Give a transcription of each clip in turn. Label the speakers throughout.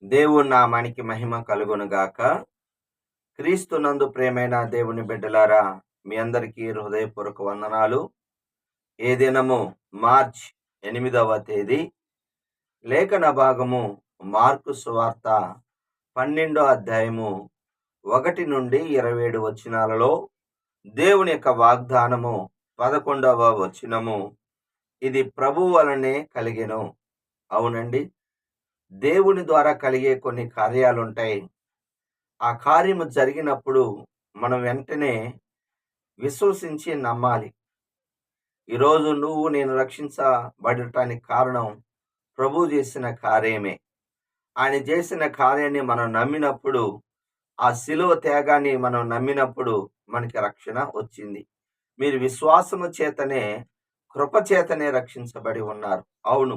Speaker 1: దేవుని నామానికి మహిమ కలుగునుగాక. క్రీస్తునందు ప్రేమైన దేవుని బిడ్డలారా, మీ అందరికీ హృదయపూర్వక వందనాలు. ఏ దినము మార్చ్ 8వ తేదీ. లేఖన భాగము మార్కు సువార్త 12వ అధ్యాయము 1 నుండి 27 వచనాలలో దేవుని యొక్క వాగ్దానము 11వ వచనము, ఇది ప్రభువు వలనే కలిగెను. అవునండి, దేవుని ద్వారా కలిగే కొన్ని కార్యాలుంటాయి. ఆ కార్యము జరిగినప్పుడు మనం వెంటనే విశ్వసించి నమ్మాలి. ఈరోజు నువ్వు నేను రక్షించబడటానికి కారణం ప్రభువు చేసిన కార్యమే. ఆయన చేసిన కార్యాన్ని మనం నమ్మినప్పుడు, ఆ శిలువ త్యాగాన్ని మనం నమ్మినప్పుడు మనకి రక్షణ వచ్చింది. మీరు విశ్వాసము చేతనే, కృప చేతనే రక్షించబడి ఉన్నారు. అవును,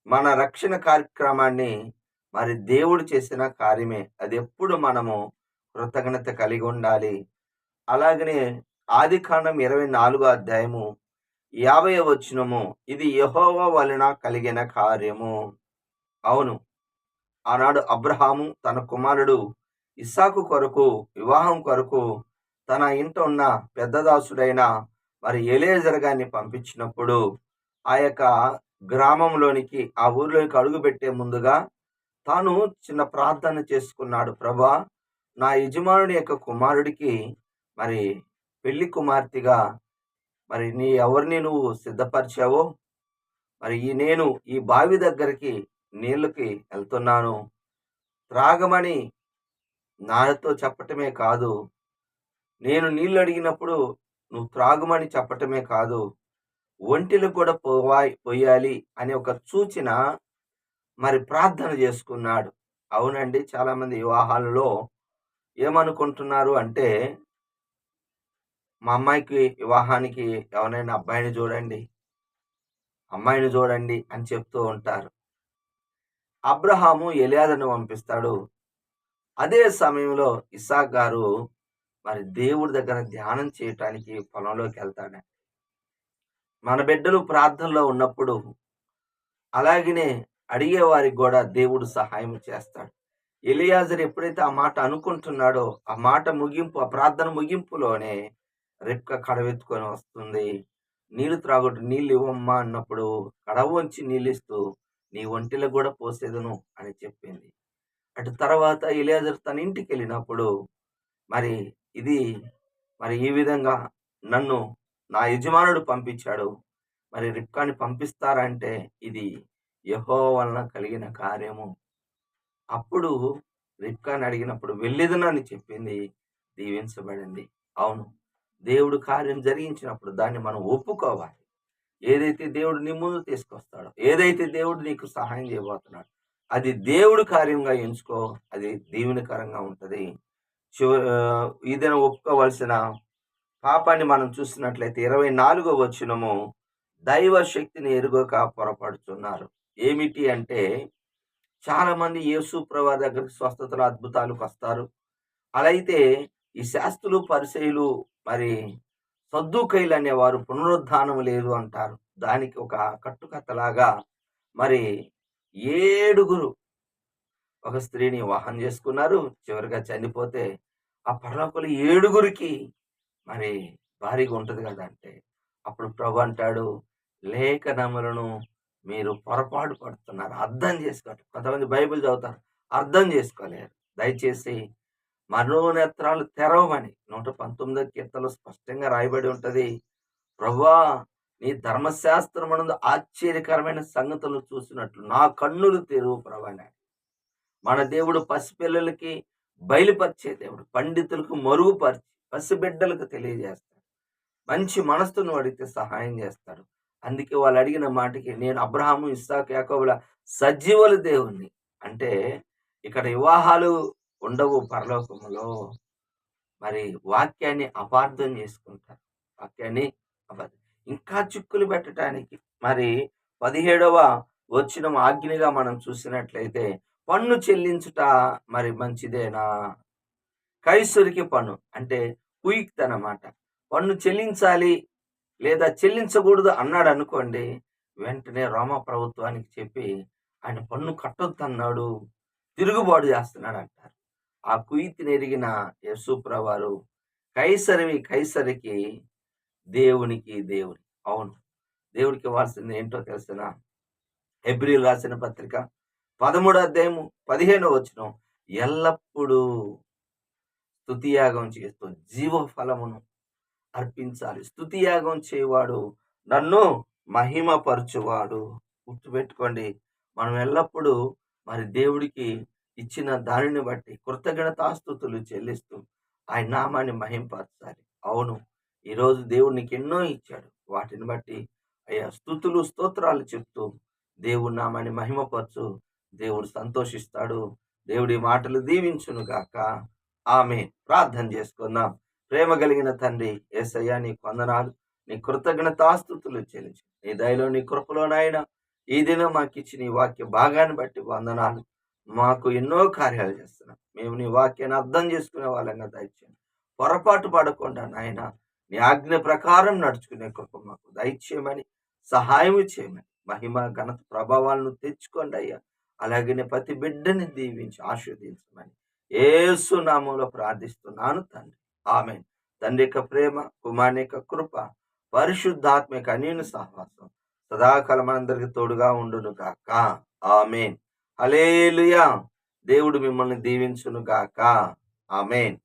Speaker 1: మన రక్షణ కార్యక్రమాన్ని మరి దేవుడు చేసిన కార్యమే. అది ఎప్పుడు మనము కృతజ్ఞత కలిగి ఉండాలి. అలాగనే ఆదికాండం 24వ అధ్యాయము 50వ వచనము, ఇది యెహోవా వలన కలిగిన కార్యము. అవును, ఆనాడు అబ్రహాము తన కుమారుడు ఇస్సాకు కొరకు, వివాహం కొరకు తన ఇంట ఉన్న పెద్ద దాసుడైన మరి ఎలీయెజరు గారిని పంపించినప్పుడు, ఆ యొక్క గ్రామంలోనికి, ఆ ఊర్లోనికి అడుగుపెట్టే ముందుగా తాను చిన్న ప్రార్థన చేసుకున్నాడు. ప్రభా, నా యజమానుడి యొక్క కుమారుడికి మరి పెళ్లి కుమార్తెగా మరి ఎవరిని నువ్వు సిద్ధపరిచావో, మరి నేను ఈ బావి దగ్గరికి నీళ్ళకి వెళ్తున్నాను, త్రాగమని నాతో చెప్పటమే కాదు, నేను నీళ్ళు అడిగినప్పుడు నువ్వు త్రాగమని చెప్పటమే కాదు, ఒంటిలకు కూడా పోయాలి అనే ఒక సూచన మరి ప్రార్థన చేసుకున్నాడు. అవునండి, చాలామంది వివాహాలలో ఏమనుకుంటున్నారు అంటే, మా అమ్మాయికి వివాహానికి ఎవరైనా అబ్బాయిని చూడండి, అమ్మాయిని చూడండి అని చెప్తూ ఉంటారు. అబ్రహాము ఎలియాజరును పంపిస్తాడు. అదే సమయంలో ఇస్సాకు గారు మరి దేవుడి దగ్గర ధ్యానం చేయటానికి పొలంలోకి వెళ్తాడు. మన బిడ్డలు ప్రార్థనలో ఉన్నప్పుడు అలాగనే అడిగే వారికి కూడా దేవుడు సహాయం చేస్తాడు. ఎలియాజరు ఎప్పుడైతే ఆ మాట అనుకుంటున్నాడో, ఆ మాట ముగింపు, ఆ ప్రార్థన ముగింపులోనే రెబ్కా కడవెత్తుకొని వస్తుంది. నీళ్లు త్రాగుట, నీళ్ళు ఇవ్వమ్మా అన్నప్పుడు కడవంచి నీళ్ళిస్తూ, నీ ఒంటిలో కూడా పోసేదను అని చెప్పింది. అటు తర్వాత ఎలియాజరు తన ఇంటికి వెళ్ళినప్పుడు, మరి ఇది మరి ఈ విధంగా నన్ను నా యజమానుడు పంపించాడు, మరి రిబ్కాని పంపిస్తారంటే ఇది యెహోవా వలన కలిగిన కార్యము. అప్పుడు రిబ్కాని అడిగినప్పుడు వెళ్ళేదనని చెప్పింది, దీవించబడింది. అవును, దేవుడు కార్యం జరిగించినప్పుడు దాన్ని మనం ఒప్పుకోవాలి. ఏదైతే దేవుడు నీ ముందు తీసుకొస్తాడో, ఏదైతే దేవుడు నీకు సహాయం చేయబోతున్నాడు, అది దేవుడు కార్యంగా ఎంచుకో, అది దీవెనకరంగా ఉంటది. ఏదైనా ఒప్పుకోవలసిన పాపాన్ని మనం చూసినట్లయితే 24వ వచనము, దైవ శక్తిని ఎరుగక పొరపడుతున్నారు. ఏమిటి అంటే, చాలా మంది యేసు ప్రభువు దగ్గరికి స్వస్థతలు, అద్భుతాలకు వస్తారు. అలా అయితే ఈ శాస్త్రులు, పరిసయ్యులు, మరి సద్దూకయ్యులు అనేవారు పునరుద్ధానం లేదు అంటారు. దానికి ఒక కట్టుకథలాగా మరి 7గురు ఒక స్త్రీని వివాహం చేసుకున్నారు. చివరిగా చనిపోతే ఆ పరలోకంలో 7గురికి మరి భారీగా ఉంటది కదా అంటే, అప్పుడు ప్రభు అంటాడు, లేఖనములను మీరు పొరపాటు పడుతున్నారు, అర్థం చేసుకోండి. కొంతమంది బైబిల్ చదువుతారు, అర్థం చేసుకోలేరు. దయచేసి మనోనేత్రాలు తెరవమని 119వ కీర్తనలో స్పష్టంగా రాయబడి ఉంటది. ప్రభువా, నీ ధర్మశాస్త్రమునందు ఆశ్చర్యకరమైన సంగతులు చూసినట్లు నా కన్నులు తెరువు ప్రభు అని. మన దేవుడు పసిపిల్లలకి బయలుపరిచే దేవుడు, పండితులకు మరుగుపరిచి పసిబిడ్డలకు తెలియజేస్తాడు. మంచి మనస్సును అడిగితే సహాయం చేస్తాడు. అందుకే వాళ్ళు అడిగిన మాటకి, నేను అబ్రహాము, ఇస్సాకు, యాకోబుల సజీవుల దేవుణ్ణి అంటే, ఇక్కడ వివాహాలు ఉండవు పరలోకములో. మరి వాక్యాన్ని అపార్థం చేసుకుంటారు. వాక్యాన్ని అపార్థం, ఇంకా చిక్కులు పెట్టడానికి మరి 17వ వచనం ఆజ్ఞగా మనం చూసినట్లయితే, పన్ను చెల్లించుట మరి మంచిదేనా? కైసరికి పన్ను అంటే కుయుక్తి అన్నమాట. పన్ను చెల్లించాలి లేదా చెల్లించకూడదు అన్నాడు అనుకోండి, వెంటనే రోమా ప్రభుత్వానికి చెప్పి ఆయన పన్ను కట్టొద్దన్నాడు, తిరుగుబాటు చేస్తున్నాడు అంటారు. ఆ కుయుక్తిని ఎరిగిన యేసుప్రభువారు కైసరివి కైసరికి, దేవునికి దేవుని. అవును. దేవుడికి ఇవ్వాల్సింది ఏంటో తెలుసునా? హెబ్రీయులు రాసిన పత్రిక 13వ అధ్యాయము 15వ వచనం, ఎల్లప్పుడూ స్తుతియాగం చేస్తూ జీవ ఫలమును అర్పించాలి. స్తుతియాగం చేయవాడు నన్ను మహిమపరచువాడు. గుర్తుపెట్టుకోండి. మనం ఎల్లప్పుడూ మరి దేవుడికి ఇచ్చిన దానిని బట్టి కృతజ్ఞతాస్తుతులు చెల్లిస్తూ ఆయన నామాన్ని మహింపరచాలి. అవును. ఈరోజు దేవుడు నీకు ఎన్నో ఇచ్చాడు. వాటిని బట్టి అయ్యా స్తుతులు, స్తోత్రాలు చెప్తూ దేవుడి నామాన్ని మహిమపరచు. దేవుడు సంతోషిస్తాడు. దేవుడి మాటలు దీవించును గాక. ఆమేన్. ప్రార్థన చేసుకుందాం. ప్రేమ కలిగిన తండ్రి యేసయ్యా నీకు వందనాలు. నీ కృతజ్ఞతాస్తుతులు చెల్లించు. నీ దయలో నీ కృపలోనైనా ఈ దినం మాకిచ్చిన ఈ వాక్య భాగాన్ని బట్టి వందనాలు. మాకు ఎన్నో కార్యాలు చేస్తున్నాం. మేము నీ వాక్యాన్ని అర్థం చేసుకునే వాళ్ళంగా దయచేయండి. పొరపాటు పడకుండా నాయన నీ ఆజ్ఞ ప్రకారం నడుచుకునే కృప మాకు దయచేయమని, సహాయం చేయమని, మహిమ ఘనత ప్రభావాలను తెచ్చుకోండి అయ్యా. అలాగనే ప్రతి బిడ్డని దీవించి ఆశీర్వదించమని యేసు నామములో ప్రార్థిస్తున్నాను తండ్రి. ఆమేన్. తండ్రి యొక్క ప్రేమ, కుమారుని యొక్క కృప, పరిశుద్ధాత్మ యొక్క అన్యోన్య సహవాసం సదాకాలం మనందరికి తోడుగా ఉండును గాక. ఆమేన్. హల్లెలూయా. దేవుడు మిమ్మల్ని దీవించును గాక. ఆమేన్.